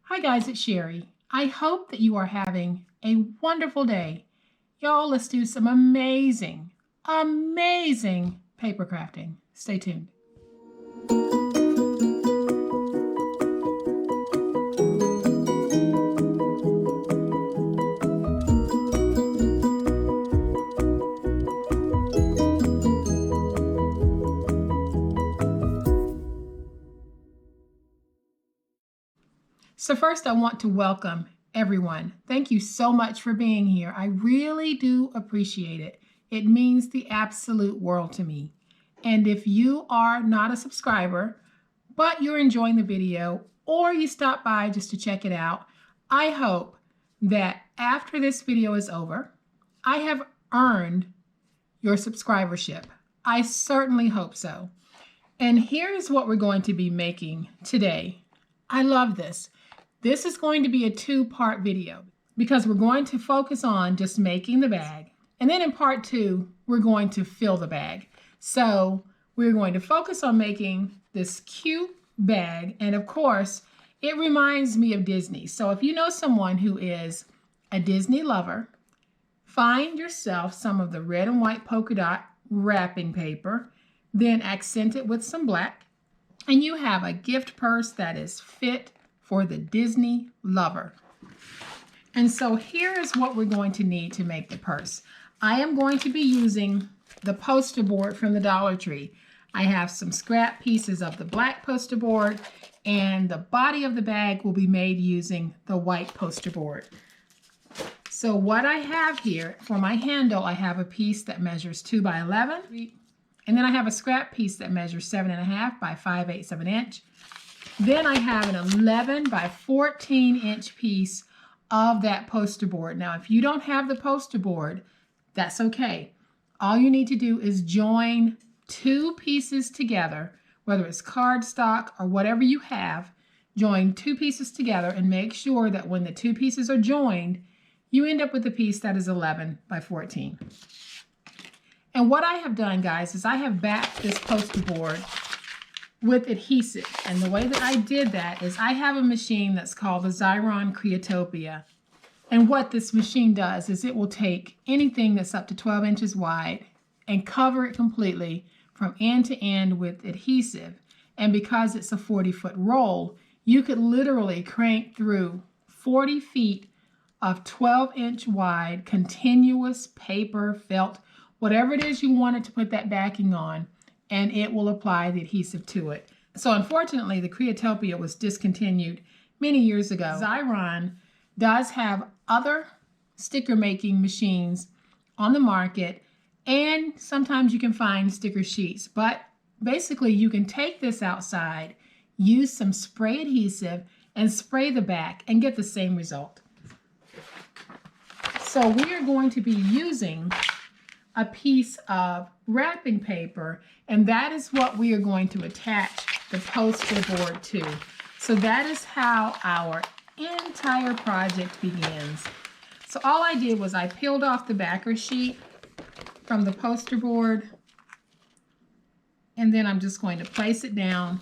Hi guys, it's Sherry. I hope that you are having a wonderful day. Y'all, let's do some amazing paper crafting. Stay tuned. So first I want to welcome everyone. Thank you so much for being here. I really do appreciate it. It means the absolute world to me. And if you are not a subscriber, but you're enjoying the video or you stop by just to check it out, I hope that after this video is over, I have earned your subscribership. I certainly hope so. And here's what we're going to be making today. I love this. This is going to be a two-part video because we're going to focus on just making the bag. And then in part two, we're going to fill the bag. So we're going to focus on making this cute bag. And of course, it reminds me of Disney. So if you know someone who is a Disney lover, find yourself some of the red and white polka dot wrapping paper, then accent it with some black, and you have a gift purse that is fit for the Disney lover. And so here is what we're going to need to make the purse. I am going to be using the poster board from the Dollar Tree. I have some scrap pieces of the black poster board, and the body of the bag will be made using the white poster board. So what I have here for my handle, I have a piece that measures 2 by 11, and then I have a scrap piece that measures 7.5 by 5/8 of an inch. Then I have an 11 by 14 inch piece of that poster board. Now, if you don't have the poster board, that's okay. All you need to do is join two pieces together, whether it's cardstock or whatever you have, join two pieces together and make sure that when the two pieces are joined, you end up with a piece that is 11 by 14. And what I have done, guys, is I have backed this poster board with adhesive. And the way that I did that is I have a machine that's called the Xyron Creatopia. And what this machine does is it will take anything that's up to 12 inches wide and cover it completely from end to end with adhesive. And because it's a 40-foot roll, you could literally crank through 40 feet of 12-inch wide continuous paper, felt, whatever it is you wanted to put that backing on, and it will apply the adhesive to it. So unfortunately, the Creatopia was discontinued many years ago. Xyron does have other sticker making machines on the market, and sometimes you can find sticker sheets, but basically you can take this outside, use some spray adhesive, and spray the back and get the same result. So we are going to be using a piece of wrapping paper, and that is what we are going to attach the poster board to. So that is how our entire project begins. So all I did was I peeled off the backer sheet from the poster board, and then I'm just going to place it down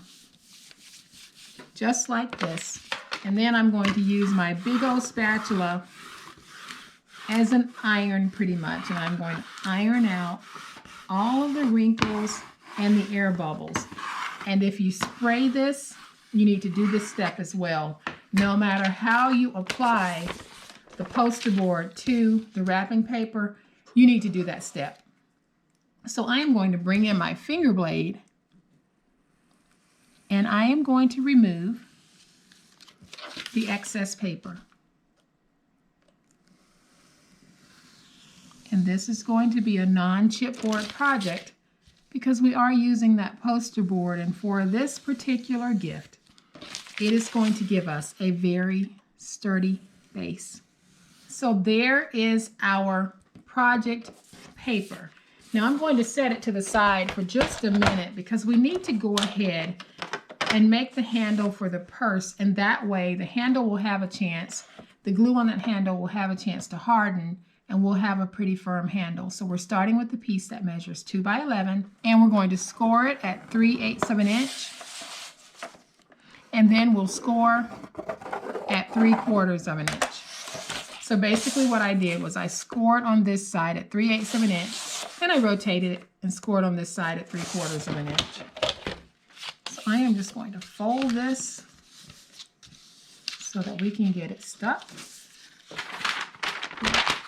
just like this. And then I'm going to use my big old spatula as an iron pretty much, and I'm going to iron out all of the wrinkles and the air bubbles. And if you spray this, you need to do this step as well. No matter how you apply the poster board to the wrapping paper, you need to do that step. So I am going to bring in my finger blade, and I am going to remove the excess paper. And this is going to be a non-chipboard project because we are using that poster board, and for this particular gift, it is going to give us a very sturdy base. So there is our project paper. Now I'm going to set it to the side for just a minute because we need to go ahead and make the handle for the purse, and that way the handle will have a chance, the glue on that handle will have a chance to harden, and we'll have a pretty firm handle. So we're starting with the piece that measures 2 by 11, and we're going to score it at 3/8 of an inch. and then we'll score at 3/4 of an inch. So basically what I did was I scored on this side at 3/8 of an inch, then I rotated it and scored on this side at 3/4 of an inch. So I am just going to fold this so that we can get it stuck.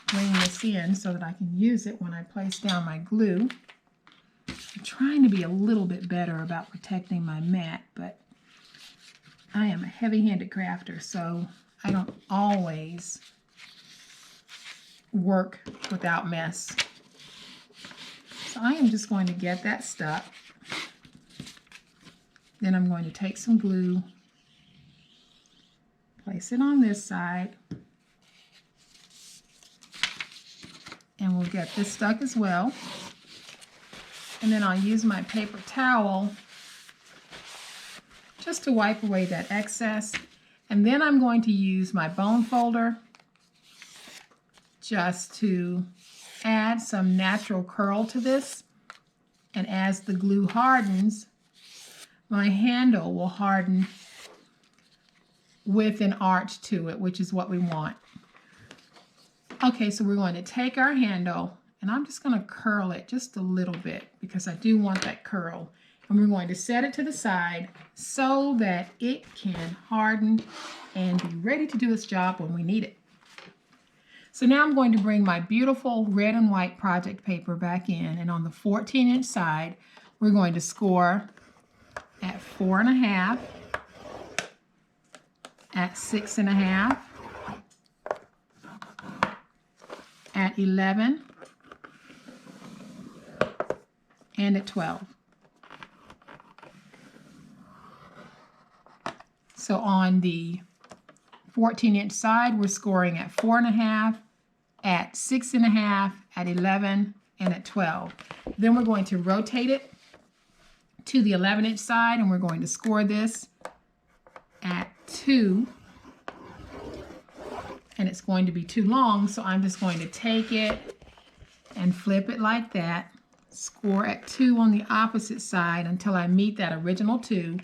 Bring this in so that I can use it when I place down my glue. I'm trying to be a little bit better about protecting my mat, but I am a heavy-handed crafter, so I don't always work without mess. So I am just going to get that stuck. Then I'm going to take some glue, place it on this side, and we'll get this stuck as well. And then I'll use my paper towel just to wipe away that excess. And then I'm going to use my bone folder just to add some natural curl to this. And as the glue hardens, my handle will harden with an arch to it, which is what we want. Okay, so we're going to take our handle, and I'm just going to curl it just a little bit because I do want that curl. And we're going to set it to the side so that it can harden and be ready to do its job when we need it. So now I'm going to bring my beautiful red and white project paper back in, and on the 14-inch side, we're going to score at 4.5, at 6.5, at 11, and at 12. So on the 14-inch side, we're scoring at 4.5, at 6.5, at 11, and at 12. Then we're going to rotate it to the 11-inch side, and we're going to score this at 2. And it's going to be too long, so I'm just going to take it and flip it like that, score at 2 on the opposite side until I meet that original 2.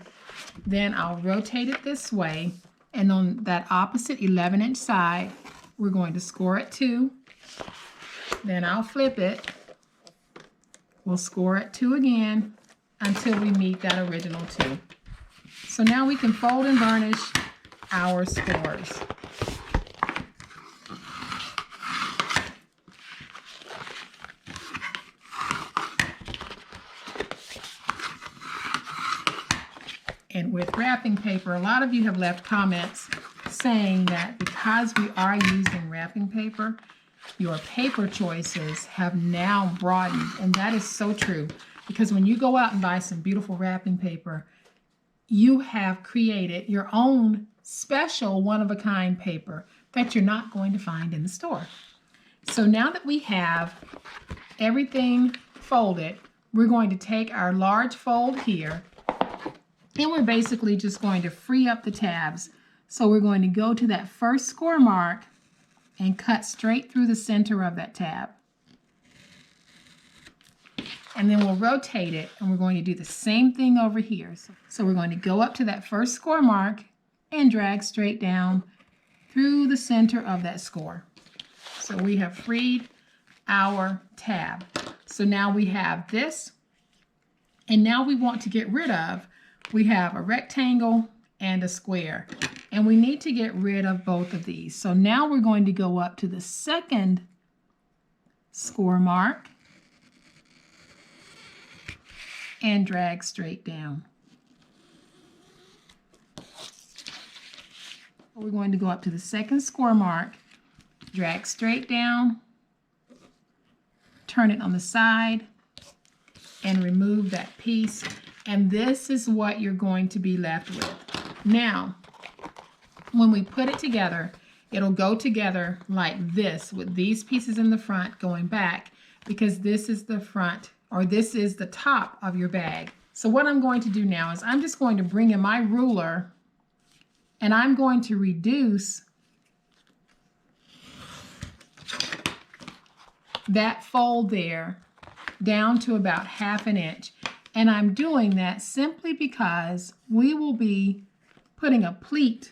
Then I'll rotate it this way, and on that opposite 11-inch side, we're going to score at 2. Then I'll flip it. We'll score at 2 again until we meet that original 2. So now we can fold and varnish our scores. And with wrapping paper, a lot of you have left comments saying that because we are using wrapping paper, your paper choices have now broadened. And that is so true, because when you go out and buy some beautiful wrapping paper, you have created your own special one-of-a-kind paper that you're not going to find in the store. So now that we have everything folded, we're going to take our large fold here, and we're basically just going to free up the tabs. So we're going to go to that first score mark and cut straight through the center of that tab. And then we'll rotate it, and we're going to do the same thing over here. So we're going to go up to that first score mark and drag straight down through the center of that score. So we have freed our tab. So now we have this, and now we want to get rid of, we have a rectangle and a square, and we need to get rid of both of these. So now we're going to go up to the second score mark and drag straight down. We're going to go up to the second score mark, drag straight down, turn it on the side, and remove that piece. And this is what you're going to be left with. Now, when we put it together, it'll go together like this, with these pieces in the front going back, because this is the front, or this is the top of your bag. So what I'm going to do now is I'm just going to bring in my ruler, and I'm going to reduce that fold there down to about 1/2 inch. And I'm doing that simply because we will be putting a pleat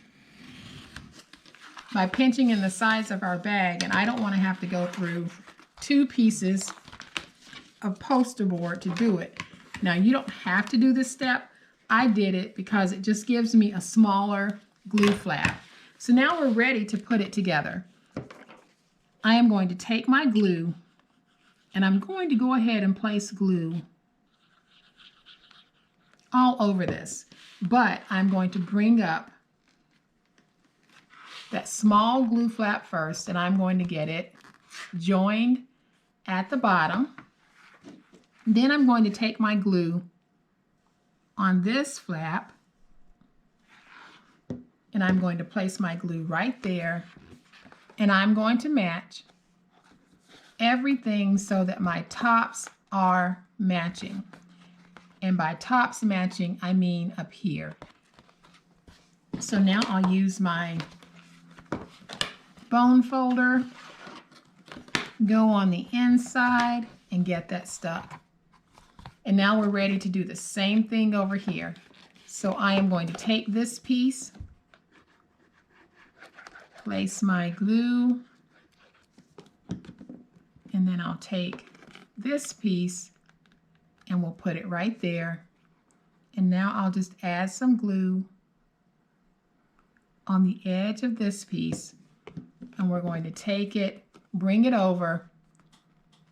by pinching in the sides of our bag, and I don't want to have to go through 2 pieces of poster board to do it. Now, you don't have to do this step. I did it because it just gives me a smaller glue flap. So now we're ready to put it together. I am going to take my glue, and I'm going to go ahead and place glue all over this. But I'm going to bring up that small glue flap first, and I'm going to get it joined at the bottom. Then I'm going to take my glue on this flap, and I'm going to place my glue right there, and I'm going to match everything so that my tops are matching. And by tops matching, I mean up here. So now I'll use my bone folder, go on the inside, and get that stuck. And now we're ready to do the same thing over here. So I am going to take this piece, place my glue, and then I'll take this piece and we'll put it right there. And now I'll just add some glue on the edge of this piece, and we're going to take it, bring it over,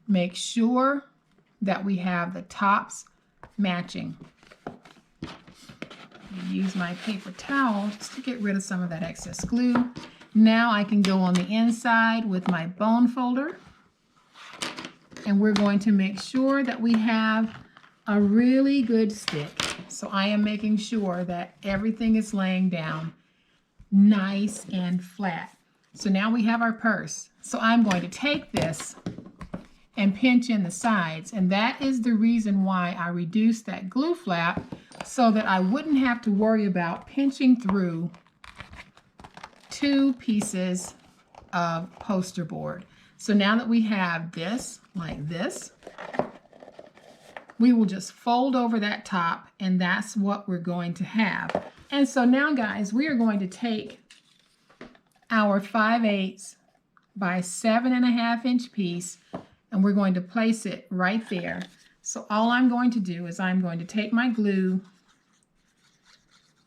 make sure that we have the tops matching. Use my paper towel just to get rid of some of that excess glue. Now I can go on the inside with my bone folder, and we're going to make sure that we have a really good stick. So I am making sure that everything is laying down nice and flat. So now we have our purse. So I'm going to take this and pinch in the sides, and that is the reason why I reduced that glue flap, so that I wouldn't have to worry about pinching through 2 pieces of poster board. So now that we have this like this, we will just fold over that top, and that's what we're going to have. And so now, guys, we are going to take our 5/8 by 7.5 inch piece, and we're going to place it right there. So all I'm going to do is I'm going to take my glue,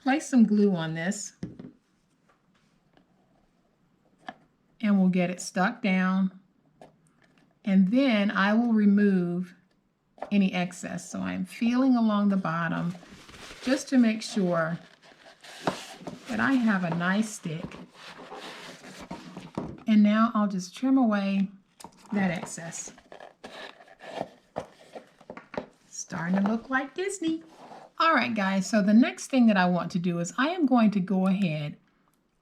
place some glue on this, and we'll get it stuck down. And then I will remove any excess. So I'm feeling along the bottom just to make sure that I have a nice stick. And now I'll just trim away that excess. Starting to look like Disney. All right, guys, so the next thing that I want to do is I am going to go ahead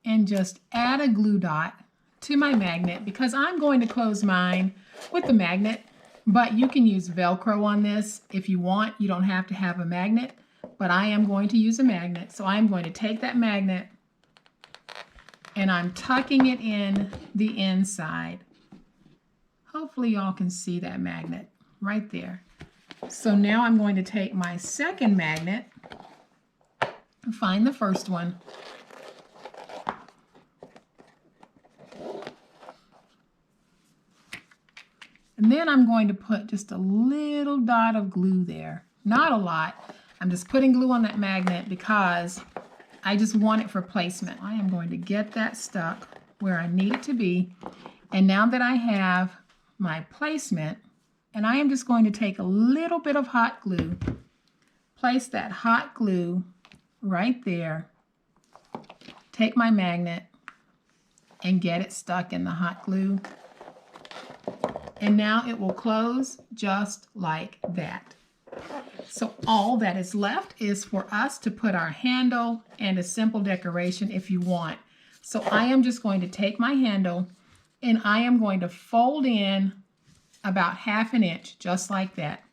and just add a glue dot to my magnet, because I'm going to close mine with the magnet, but you can use Velcro on this if you want. You don't have to have a magnet, but I am going to use a magnet. So I'm going to take that magnet and I'm tucking it in the inside. Hopefully y'all can see that magnet right there. So now I'm going to take my second magnet and find the first one. And then I'm going to put just a little dot of glue there. Not a lot. I'm just putting glue on that magnet because I just want it for placement. I am going to get that stuck where I need it to be. And now that I have my placement, and I am just going to take a little bit of hot glue, place that hot glue right there, take my magnet and get it stuck in the hot glue. And now it will close just like that. So all that is left is for us to put our handle and a simple decoration if you want. So I am just going to take my handle and I am going to fold in about 1/2 inch, just like that.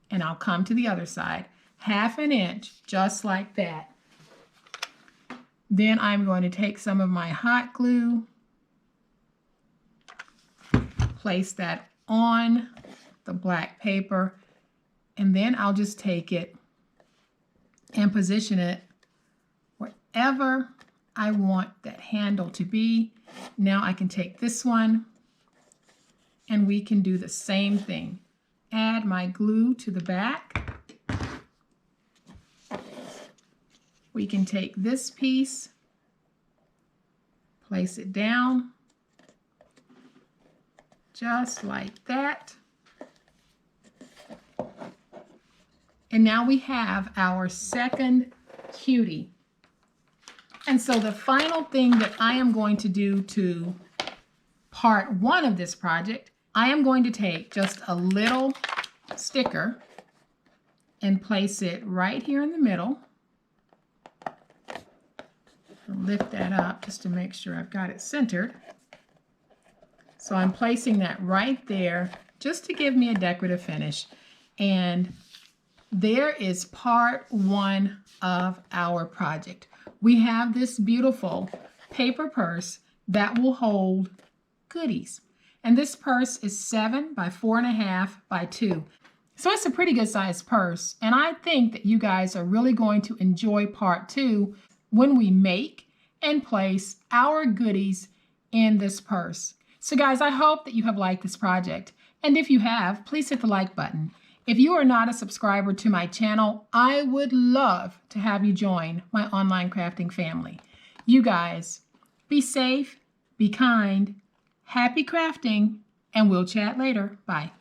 And I'll come to the other side. 1/2 inch, just like that. Then I'm going to take some of my hot glue, place that on the black paper, and then I'll just take it and position it wherever I want that handle to be. Now I can take this one and we can do the same thing. Add my glue to the back. We can take this piece, place it down, just like that. And now we have our second cutie. And so the final thing that I am going to do to part one of this project, I am going to take just a little sticker and place it right here in the middle. I'll lift that up just to make sure I've got it centered. So I'm placing that right there just to give me a decorative finish. And there is part one of our project. We have this beautiful paper purse that will hold goodies. And this purse is 7 by 4.5 by 2. So it's a pretty good sized purse. And I think that you guys are really going to enjoy part two when we make and place our goodies in this purse. So guys, I hope that you have liked this project. And if you have, please hit the like button. If you are not a subscriber to my channel, I would love to have you join my online crafting family. You guys, be safe, be kind, happy crafting, and we'll chat later. Bye.